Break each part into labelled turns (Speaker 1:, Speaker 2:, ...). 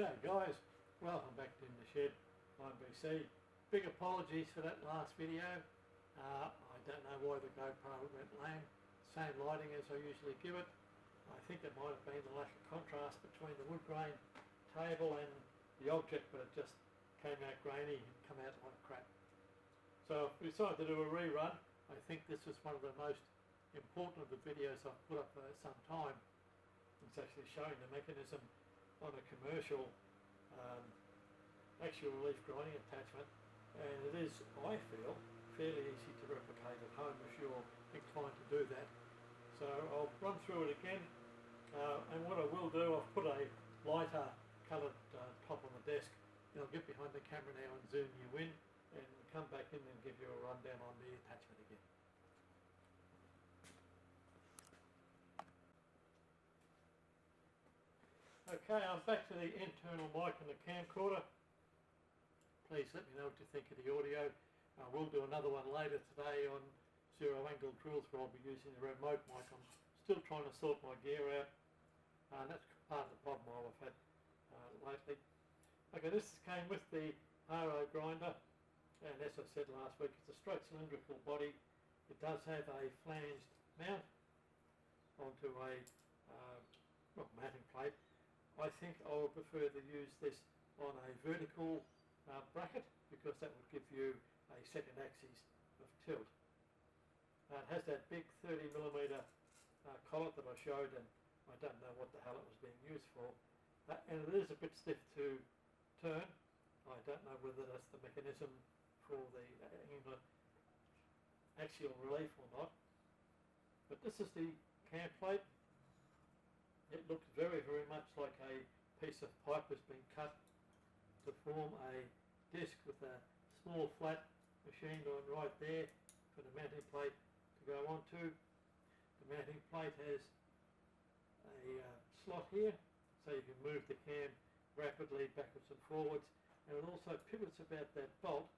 Speaker 1: G'day guys, welcome back to In the Shed. I'm BC. Big apologies for that last video. I don't know why the GoPro went lame. Same lighting as I usually give it. I think it might have been the lack of contrast between the wood grain table and the object, but it just came out grainy and come out like crap. So we decided to do a rerun. I think this is one of the most important of the videos I've put up for some time. It's actually showing the mechanism on a commercial axial relief grinding attachment, and it is, I feel, fairly easy to replicate at home if you're inclined to do that. So I'll run through it again, and what I will do, I've put a lighter coloured top on the desk, and I'll get behind the camera now and zoom you in and come back in and give you a rundown on the attachment again. Okay, I'm back to the internal mic and the camcorder. Please let me know what you think of the audio. I will do another one later today on zero angle drills where I'll be using the remote mic. I'm still trying to sort my gear out, and that's part of the problem I've had lately. Okay, this came with the RO grinder, and as I said last week, it's a straight cylindrical body. It does have a flanged mount onto a mounting plate. I think I would prefer to use this on a vertical bracket because that would give you a second axis of tilt. It has that big 30mm collet that I showed, and I don't know what the hell it was being used for. And it is a bit stiff to turn. I don't know whether that's the mechanism for the angular axial relief or not. But this is the cam plate. It looks very, very much like a piece of pipe has been cut to form a disc with a small flat machined on right there for the mounting plate to go onto. The mounting plate has a slot here, so you can move the cam rapidly backwards and forwards, and it also pivots about that bolt,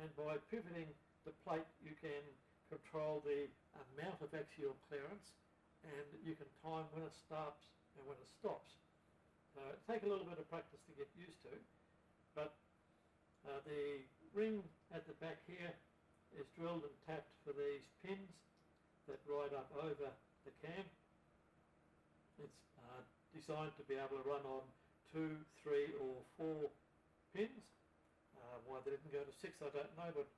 Speaker 1: and by pivoting the plate you can control the amount of axial clearance, and you can time when it starts and when it stops. So it'll take a little bit of practice to get used to, but the ring at the back here is drilled and tapped for these pins that ride up over the cam. It's designed to be able to run on 2, 3 or 4 pins. Why they didn't go to 6 I don't know, but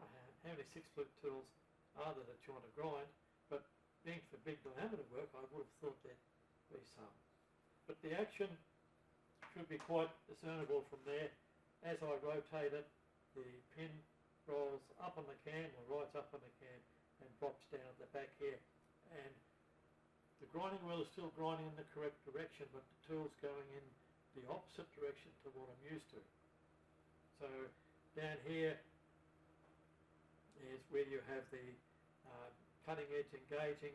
Speaker 1: how many 6-flute tools are there that you want to grind? But being for big diameter work, I would have thought there'd be some. But the action should be quite discernible from there. As I rotate it, the pin rolls up on the cam, or rides up on the cam, and drops down at the back here. And the grinding wheel is still grinding in the correct direction, but the tool's going in the opposite direction to what I'm used to. So down here is where you have the cutting edge engaging,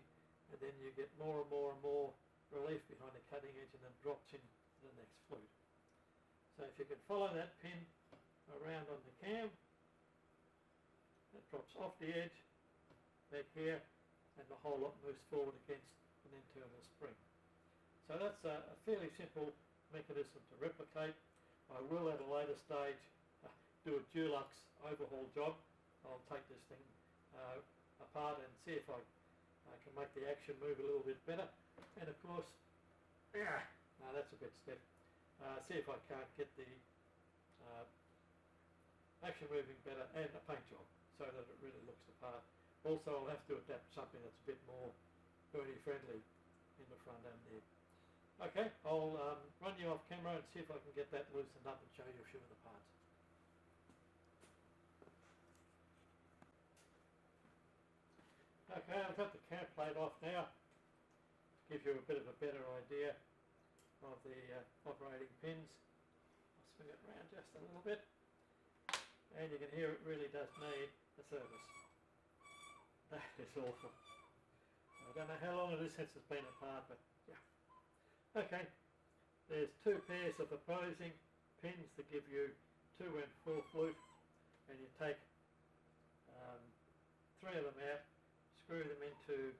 Speaker 1: and then you get more and more and more relief behind the cutting edge, and then drops into the next flute. So if you can follow that pin around on the cam, it drops off the edge back here, and the whole lot moves forward against an internal spring. So that's a fairly simple mechanism to replicate. I will at a later stage do a Dulux overhaul job. I'll take this thing apart and see if I can make the action move a little bit better, and of course, no, that's a bit stiff. See if I can't get the action moving better, and a paint job so that it really looks the part. Also, I'll have to adapt something that's a bit more birdie friendly in the front end there. Okay, I'll run you off camera and see if I can get that loosened up and show you a few of the parts. Okay, I've got the cam plate off now to give you a bit of a better idea of the operating pins. I'll swing it around just a little bit, and you can hear it really does need a service. That is awful. I don't know how long it is since it's been apart, but yeah. Okay, there's 2 pairs of opposing pins that give you 2 and 4 flute, and you take 3 of them out, screw them into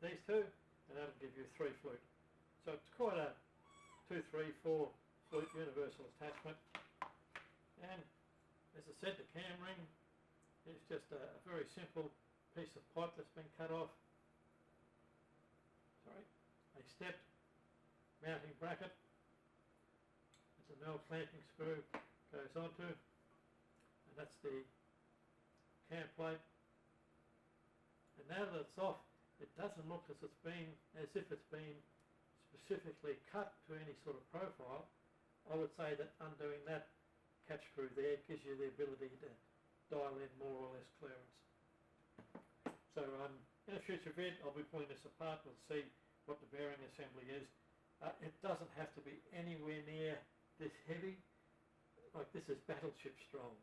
Speaker 1: these 2, and that'll give you 3 flute. So So it's quite a 2, 3, 4 flute universal attachment. And as I said, the cam ring is just a very simple piece of pipe that's been cut off. Sorry, a stepped mounting bracket. It's a null clamping screw goes onto, and that's the cam plate. And now that it's off, it doesn't look as if it's been specifically cut to any sort of profile. I would say that undoing that catch screw there gives you the ability to dial in more or less clearance. So in a future vid, I'll be pulling this apart. We'll see what the bearing assembly is. It doesn't have to be anywhere near this heavy. Like, this is battleship strong,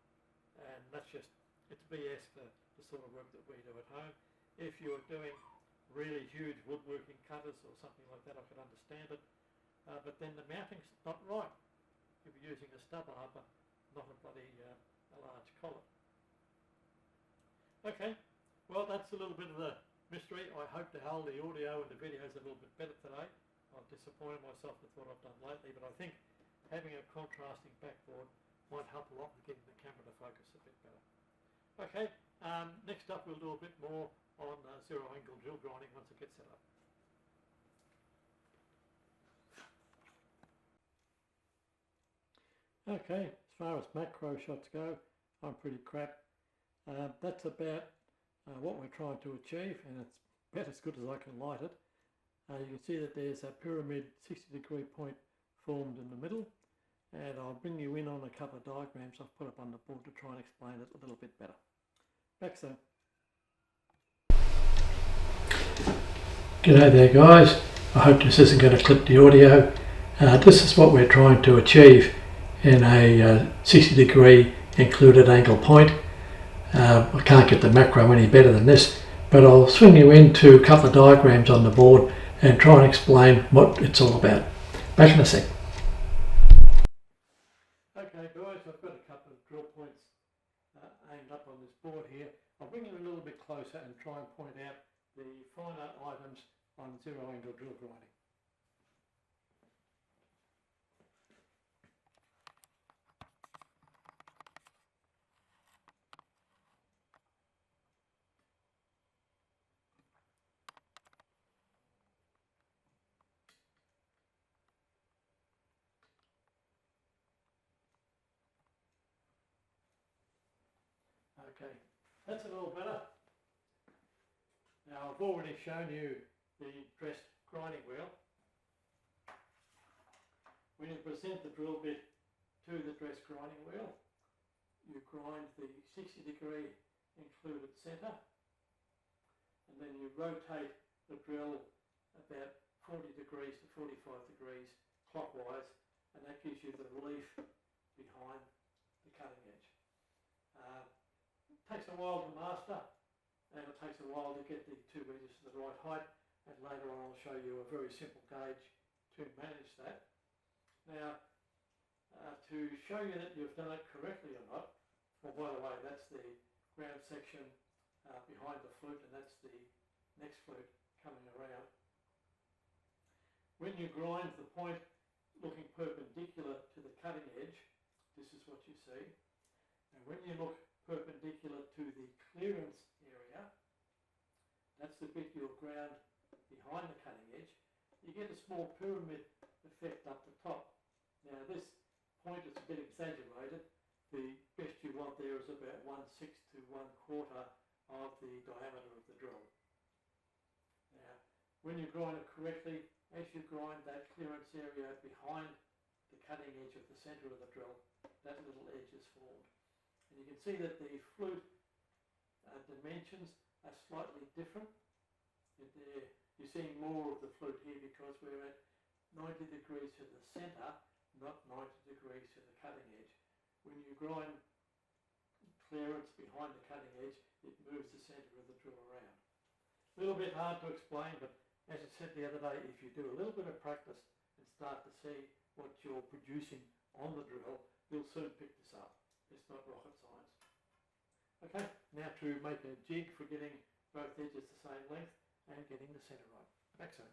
Speaker 1: and that's just, it's BS for the sort of work that we do at home. If you're doing really huge woodworking cutters or something like that, I could understand it, but then the mounting's not right. You'll be using a stub arbor, not a bloody a large collet. Okay, well, that's a little bit of the mystery. I hope to hold the audio and the videos a little bit better today. I've disappointed myself with what I've done lately, but I think having a contrasting backboard might help a lot with getting the camera to focus a bit better. Okay, next up we'll do a bit more on zero angle drill grinding once it gets set up. Okay, as far as macro shots go, I'm pretty crap. That's about what we're trying to achieve, and it's about as good as I can light it. You can see that there's a pyramid 60-degree point formed in the middle, and I'll bring you in on a couple of diagrams I've put up on the board to try and explain it a little bit better. Back soon. G'day there guys, I hope this isn't going to clip the audio. This is what we're trying to achieve in a 60-degree included angle point. I can't get the macro any better than this, but I'll swing you into a couple of diagrams on the board and try and explain what it's all about. Back in a sec. Okay guys, I've got a couple of drill points aimed up on this board here. I'll bring you a little bit closer and try and point out the finer items on zero angle drill grinding. Okay, that's a little better. Now I've already shown you the dressed grinding wheel. When you present the drill bit to the dressed grinding wheel, you grind the 60-degree included centre, and then you rotate the drill about 40 degrees to 45 degrees clockwise, and that gives you the relief behind the cutting edge. It takes a while to master, and it takes a while to get the two edges to the right height, and later on I'll show you a very simple gauge to manage that. Now, to show you that you've done it correctly or not, well, by the way, that's the ground section behind the flute, and that's the next flute coming around. When you grind the point looking perpendicular to the cutting edge, this is what you see. And when you look perpendicular to the clearance area, that's the bit you'll ground behind the cutting edge, you get a small pyramid effect up the top. Now this point is a bit exaggerated. The best you want there is about 1/6 to 1/4 of the diameter of the drill. Now when you grind it correctly, as you grind that clearance area behind the cutting edge of the centre of the drill, that little edge is formed. And you can see that the flute dimensions are slightly different. You're seeing more of the flute here because we're at 90 degrees to the centre, not 90 degrees to the cutting edge. When you grind clearance behind the cutting edge, it moves the centre of the drill around. A little bit hard to explain, but as I said the other day, if you do a little bit of practice and start to see what you're producing on the drill, you'll soon pick this up. It's not rocket science. Okay, now to make a jig for getting both edges the same length and getting the centre right. Back soon.